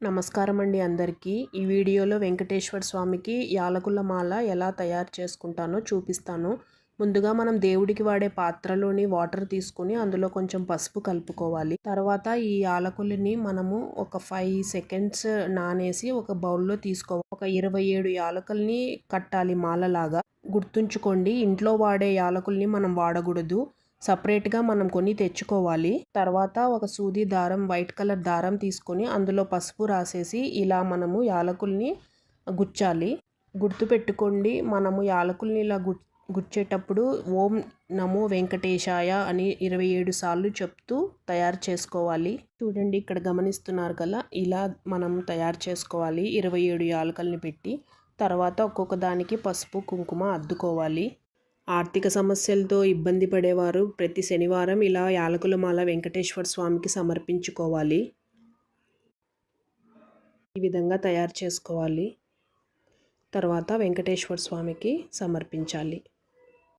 నమస్కారం అండి అందరికీ. ఈ వీడియోలో వెంకటేశ్వర స్వామికి యాలకుల మాల ఎలా తయారు చేసుకుంటానో చూపిస్తాను. ముందుగా మనం దేవుడికి వాడే పాత్రలోని వాటర్ తీసుకొని అందులో కొంచెం పసుపు కలుపుకోవాలి. తర్వాత ఈ యాలకులని మనము ఒక 5 సెకండ్స్ నానేసి ఒక బౌల్లో తీసుకోవాలి. ఒక 27 యాలకుల్ని కట్టాలి మాలలాగా. గుర్తుంచుకోండి, ఇంట్లో వాడే యాలకుల్ని మనం వాడకూడదు. సపరేట్గా మనం కొని తెచ్చుకోవాలి. తర్వాత ఒక సూది దారం, వైట్ కలర్ దారం తీసుకొని అందులో పసుపు రాసేసి ఇలా మనము యాలకుల్ని గుచ్చాలి. గుర్తుపెట్టుకోండి, మనము యాలకుల్ని ఇలా గుచ్చేటప్పుడు ఓం నమో వెంకటేశాయ అని 27 సార్లు చెప్తూ తయారు చేసుకోవాలి. చూడండి, ఇక్కడ గమనిస్తున్నారు కదా, ఇలా మనం తయారు చేసుకోవాలి. 27 యాలకుల్ని పెట్టి తర్వాత ఒక్కొక్క దానికి పసుపు కుంకుమ అద్దుకోవాలి. ఆర్థిక సమస్యలతో ఇబ్బంది పడేవారు ప్రతి శనివారం ఇలా యాలకుల మాల వెంకటేశ్వర స్వామికి సమర్పించుకోవాలి. ఈ విధంగా తయారు చేసుకోవాలి. తర్వాత వెంకటేశ్వర స్వామికి సమర్పించాలి.